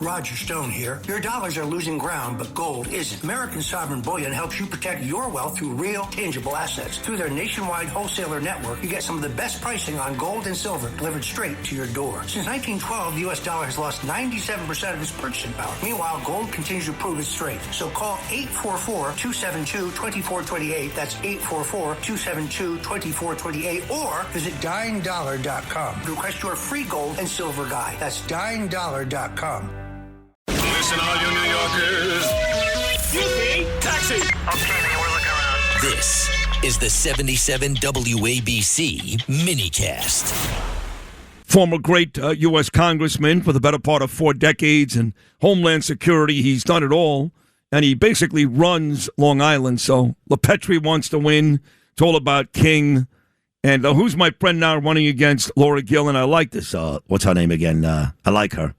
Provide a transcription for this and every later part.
Roger Stone here. Your dollars are losing ground, but gold isn't. American Sovereign Bullion helps you protect your wealth through real, tangible assets. Through their nationwide wholesaler network, you get some of the best pricing on gold and silver delivered straight to your door. Since 1912, the U.S. dollar has lost 97% of its purchasing power. Meanwhile, gold continues to prove its strength. So call 844-272-2428. That's 844-272-2428. Or visit dyingdollar.com to request your free gold and silver guide. That's dyingdollar.com. Listen, all you New Yorkers. Taxi. Okay, man, we're looking around. This is the 77 WABC minicast. Former great U.S. Congressman for the better part of 4 decades in Homeland Security. He's done it all, and he basically runs Long Island. So LaPetri wants to win. It's all about King. And who's my friend now running against Laura Gillen? I like this. What's her name again? I like her.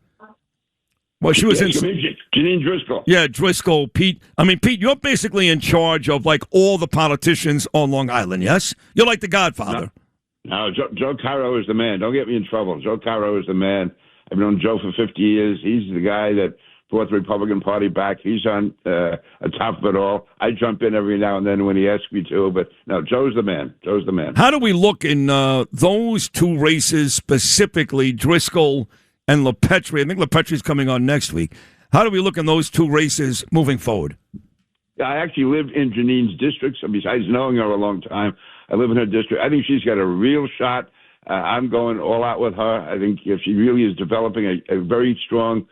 Well, she was in Janine Driscoll. Yeah, Driscoll, Pete. I mean, Pete, you're basically in charge of like all the politicians on Long Island. Yes, you're like the Godfather. No, Joe Caro is the man. Don't get me in trouble. Joe Caro is the man. I've known Joe for 50 years. He's the guy that brought the Republican Party back. He's on top of it all. I jump in every now and then when he asks me to, but no, Joe's the man. Joe's the man. How do we look in those two races specifically, Driscoll and LaPetri? I think LaPetri's coming on next week. How do we look in those two races moving forward? I actually lived in Janine's district, so besides knowing her a long time, I live in her district. I think she's got a real shot. I'm going all out with her. I think if she really is developing a very strong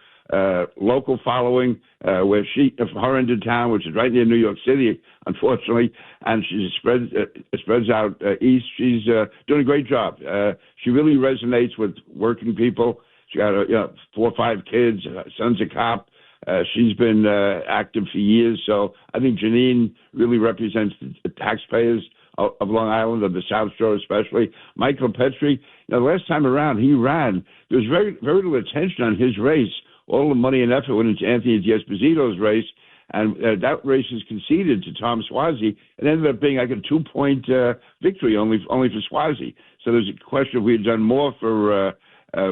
local following, where her end of town, which is right near New York City, unfortunately, and she spreads out east. She's doing a great job. She really resonates with working people. She got 4 or 5 kids. Son's a cop. She's been active for years. So I think Janine really represents the taxpayers of Long Island, of the South Shore especially. Michael Petrie, the last time around he ran, there was very, very little attention on his race. All the money and effort went into Anthony D'Esposito's race, and that race was conceded to Tom Suozzi. It ended up being like a 2-point victory only for Suozzi. So there's a question if we had done more for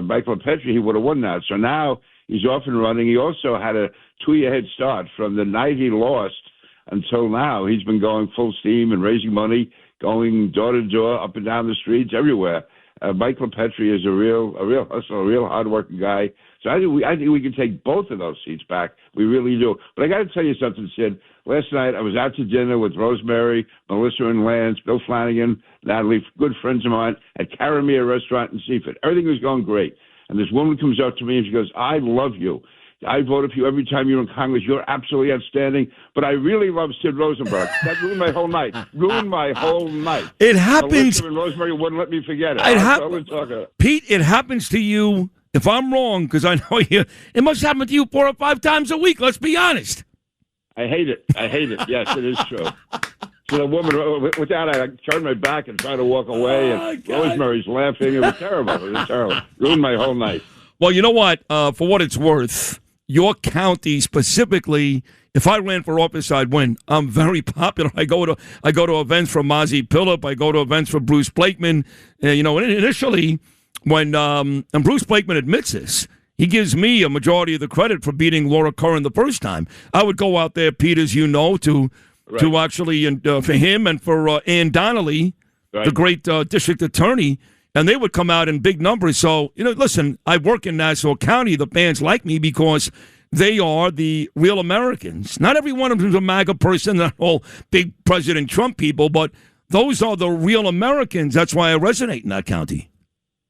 Michael Petrie, he would have won that. So now he's off and running. He also had a 2-year head start from the night he lost until now. He's been going full steam and raising money, going door to door, up and down the streets, everywhere. Michael Petrie is a real hustler, a real hardworking guy. So I think we can take both of those seats back. We really do. But I got to tell you something, Sid. Last night I was out to dinner with Rosemary, Melissa and Lance, Bill Flanagan, Natalie, good friends of mine, at Caramia Restaurant in Seaford. Everything was going great. And this woman comes up to me and she goes, "I love you. I voted for you every time you're in Congress. You're absolutely outstanding. But I really love Sid Rosenberg." That ruined my whole night. It happens. Melissa and Rosemary wouldn't let me forget it. Pete, it happens to you. If I'm wrong, because I know you, it must happen to you 4 or 5 times a week. Let's be honest. I hate it. Yes, it is true. So the woman, with that, I turned my back and tried to walk away, and Rosemary's laughing. It was terrible. Ruined my whole night. Well, you know what? For what it's worth, your county specifically, if I ran for office, I'd win. I'm very popular. I go to events for Mazi Phillip. I go to events for Bruce Blakeman. Initially, when and Bruce Blakeman admits this, he gives me a majority of the credit for beating Laura Curran the first time. I would go out there, Pete, as you know, to actually for him and for Ann Donnelly, the great district attorney. And they would come out in big numbers. So, listen, I work in Nassau County. The fans like me because they are the real Americans. Not every one of them is a MAGA person, not all big President Trump people, but those are the real Americans. That's why I resonate in that county.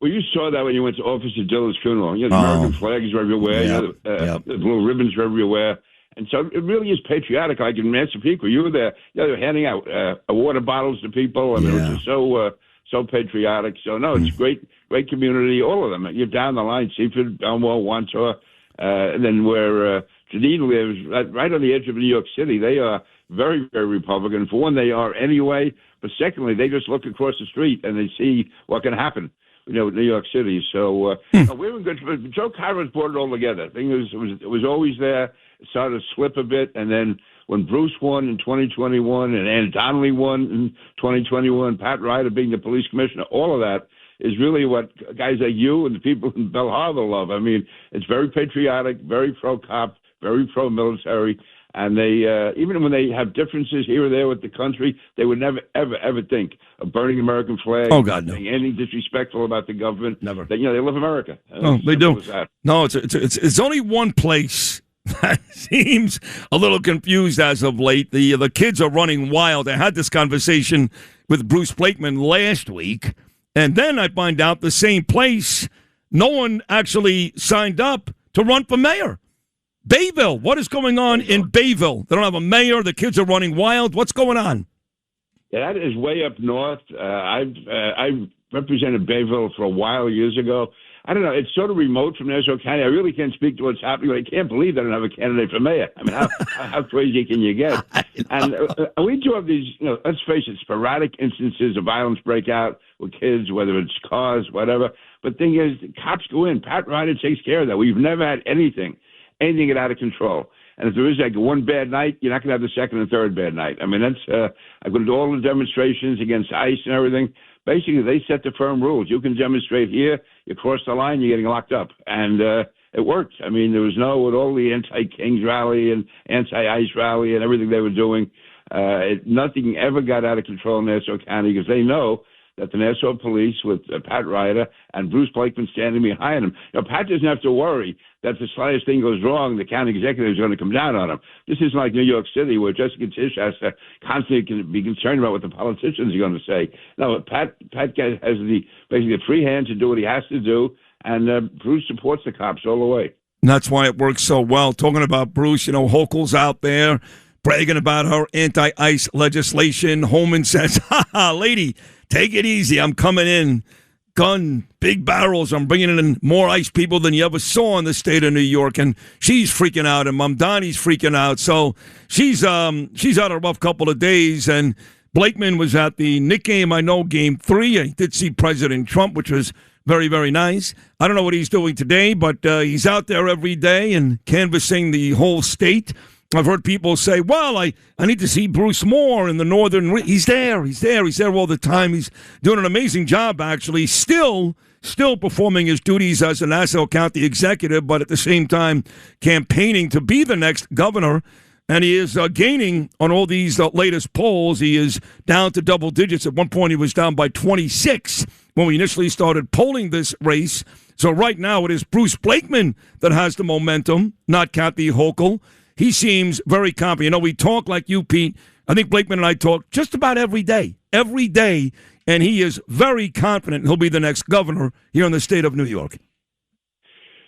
Well, you saw that when you went to Officer Dilla's funeral. The American flags were everywhere. The blue ribbons were everywhere. And so it really is patriotic. Like in Massapequa, you were there. They were handing out water bottles to people. I mean, it was just so patriotic. So, no, it's great community, all of them. You're down the line, Seaford, Belmore, Wantor, and then where Janine lives, right on the edge of New York City. They are very, very Republican. For one, they are anyway. But secondly, they just look across the street and they see what can happen, New York City. So we're in good. Joe Caro's brought it all together. I think it was always there. It started to slip a bit, and then when Bruce won in 2021 and Ann Donnelly won in 2021, Pat Ryder being the police commissioner, all of that, is really what guys like you and the people in Belle Harbor love. I mean, it's very patriotic, very pro-cop, very pro-military. And they, even when they have differences here or there with the country, they would never, ever, ever think of burning the American flag. Oh, God, no. Being anything disrespectful about the government. Never. They love America. No, they do. No, it's only one place that seems a little confused as of late. The kids are running wild. I had this conversation with Bruce Blakeman last week, and then I find out the same place, no one actually signed up to run for mayor. Bayville, what is going on in Bayville? They don't have a mayor. The kids are running wild. What's going on? Yeah, that is way up north. I represented Bayville for a while years ago. I don't know. It's sort of remote from Nassau County. I really can't speak to what's happening. I can't believe they don't have a candidate for mayor. I mean, how crazy can you get? And we do have these, let's face it, sporadic instances of violence break out with kids, whether it's cars, whatever. But the thing is, the cops go in. Pat Ryder takes care of that. We've never had anything get out of control. And if there is like one bad night, you're not going to have the second and third bad night. I mean, that's I've been to all the demonstrations against ICE and everything. Basically, they set the firm rules. You can demonstrate here, you cross the line, you're getting locked up. And it worked. I mean, there was with all the anti-Kings rally and anti-ICE rally and everything they were doing, nothing ever got out of control in Nassau County because they know that the Nassau police with Pat Ryder and Bruce Blakeman standing behind him. Pat doesn't have to worry that the slightest thing goes wrong, the county executive is going to come down on him. This isn't like New York City where Jessica Tisch has to constantly be concerned about what the politicians are going to say. No, Pat has basically the free hand to do what he has to do, and Bruce supports the cops all the way. And that's why it works so well. Talking about Bruce, Hochul's out there bragging about her anti-ICE legislation. Holman says, lady, take it easy. I'm coming in. Gun, big barrels. I'm bringing in more ICE people than you ever saw in the state of New York. And she's freaking out, and Mamdani's freaking out. So she's had a rough couple of days. And Blakeman was at the Knick game, I know, Game 3. I did see President Trump, which was very, very nice. I don't know what he's doing today, but he's out there every day and canvassing the whole state. I've heard people say, well, I need to see Bruce more in the northern. He's there all the time. He's doing an amazing job, actually, still performing his duties as a Nassau County executive, but at the same time campaigning to be the next governor. And he is gaining on all these latest polls. He is down to double digits. At one point, he was down by 26 when we initially started polling this race. So right now, it is Bruce Blakeman that has the momentum, not Kathy Hochul. He seems very confident. We talk like you, Pete. I think Blakeman and I talk just about every day, and he is very confident he'll be the next governor here in the state of New York.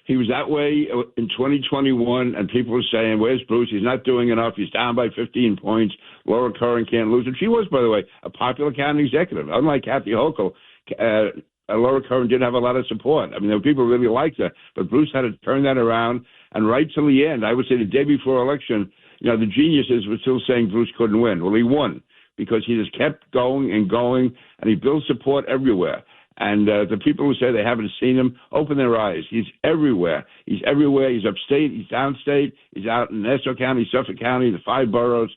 He was that way in 2021, and people were saying, where's Bruce? He's not doing enough. He's down by 15 points. Laura Curran can't lose. And she was, by the way, a popular county executive. Unlike Kathy Hochul, Laura Curran didn't have a lot of support. I mean, there were people who really liked her, but Bruce had to turn that around. And right till the end, I would say the day before election, the geniuses were still saying Bruce couldn't win. Well, he won because he just kept going, and he built support everywhere. And the people who say they haven't seen him, open their eyes. He's everywhere. He's everywhere. He's upstate. He's downstate. He's out in Nassau County, Suffolk County, the 5 boroughs.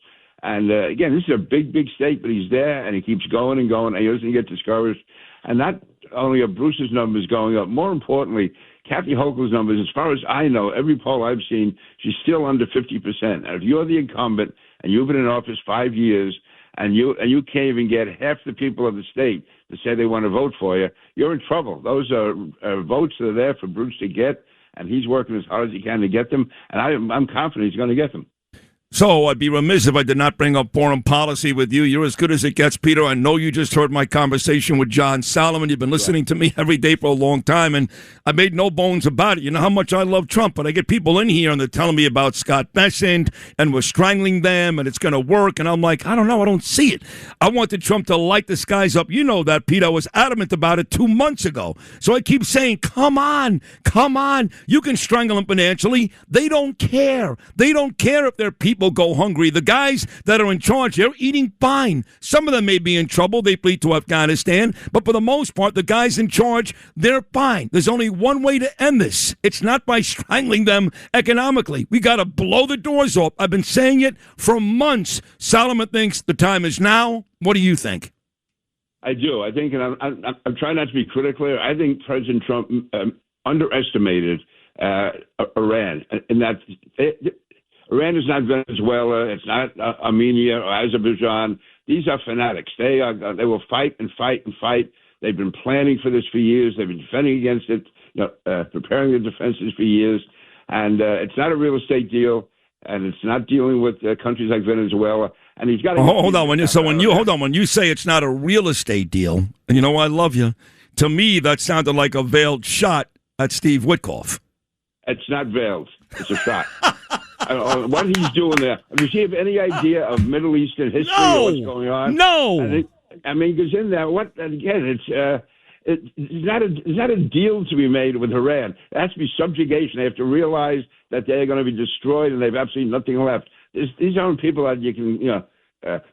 And, again, this is a big, big state, but he's there, and he keeps going and going, and he doesn't get discouraged. And not only are Bruce's numbers going up, more importantly, Kathy Hochul's numbers, as far as I know, every poll I've seen, she's still under 50%. And if you're the incumbent and you've been in office 5 years and you can't even get half the people of the state to say they want to vote for you, you're in trouble. Those are votes that are there for Bruce to get, and he's working as hard as he can to get them. And I'm confident he's going to get them. So I'd be remiss if I did not bring up foreign policy with you. You're as good as it gets, Peter. I know you just heard my conversation with John Solomon. You've been listening to me every day for a long time, and I made no bones about it. You know how much I love Trump, but I get people in here, and they're telling me about Scott Bessent, and we're strangling them, and it's going to work. And I'm like, I don't know. I don't see it. I wanted Trump to light the skies up. You know that, Pete. I was adamant about it 2 months ago. So I keep saying, come on. You can strangle them financially. They don't care. They don't care if their people go hungry. The guys that are in charge, they're eating fine. Some of them may be in trouble. They flee to Afghanistan. But for the most part, the guys in charge, they're fine. There's only one way to end this. It's not by strangling them economically. We got to blow the doors off. I've been saying it for months. Solomon thinks the time is now. What do you think? I do. I think, and I'm trying not to be critical here. I think President Trump underestimated Iran, and that Iran is not Venezuela. It's not Armenia or Azerbaijan. These are fanatics. They will fight and fight and fight. They've been planning for this for years. They've been defending against it, preparing their defenses for years. And it's not a real estate deal, and it's not dealing with countries like Venezuela. And he's got to hold on. When you say it's not a real estate deal, and you know I love you. To me, that sounded like a veiled shot at Steve Witkoff. It's not veiled. It's a shot. What he's doing there. Does he have any idea of Middle Eastern history or what's going on? No. I mean, because in there, it's not a deal to be made with Iran. It has to be subjugation. They have to realize that they're going to be destroyed and they've absolutely nothing left. These aren't people that you can,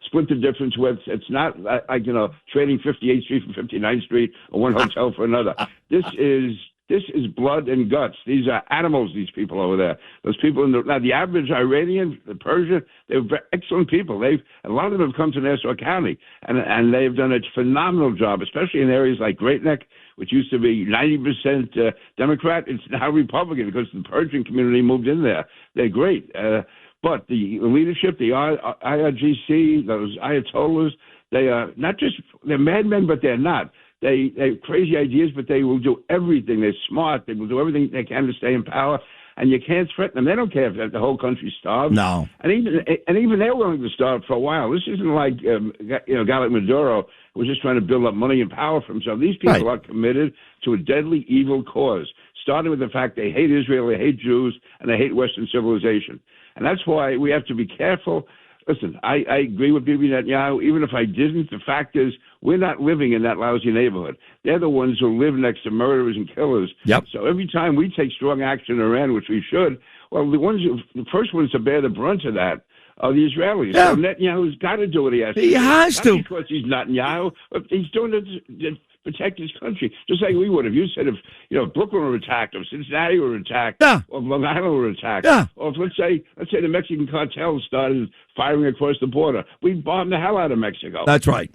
split the difference with. It's not like, trading 58th Street for 59th Street or one hotel for another. This is blood and guts. These are animals, these people over there. Those people the average Iranian, the Persian, they're excellent people. A lot of them have come to Nassau County, and they've done a phenomenal job, especially in areas like Great Neck, which used to be 90% Democrat. It's now Republican because the Persian community moved in there. They're great. But the leadership, the IRGC, those Ayatollahs, they are they're madmen, but they're not. They have crazy ideas, but they will do everything. They're smart. They will do everything they can to stay in power, and you can't threaten them. They don't care if the whole country starves. No. And even they're willing to starve for a while. This isn't like a guy like Maduro who was just trying to build up money and power for himself. These people are committed to a deadly evil cause, starting with the fact they hate Israel, they hate Jews, and they hate Western civilization. And that's why we have to be careful. Listen, I agree with Bibi Netanyahu. Even if I didn't, the fact is we're not living in that lousy neighborhood. They're the ones who live next to murderers and killers. Yep. So every time we take strong action in Iran, which we should, well, the first ones to bear the brunt of that are the Israelis. Yeah. So Netanyahu's got to do what he has to do. He has not to. Because he's Netanyahu, but he's doing it to protect his country, just like we would. If you said if Brooklyn were attacked, or Cincinnati were attacked, or Long Island were attacked, or if, let's say the Mexican cartel started firing across the border, we'd bomb the hell out of Mexico. That's right.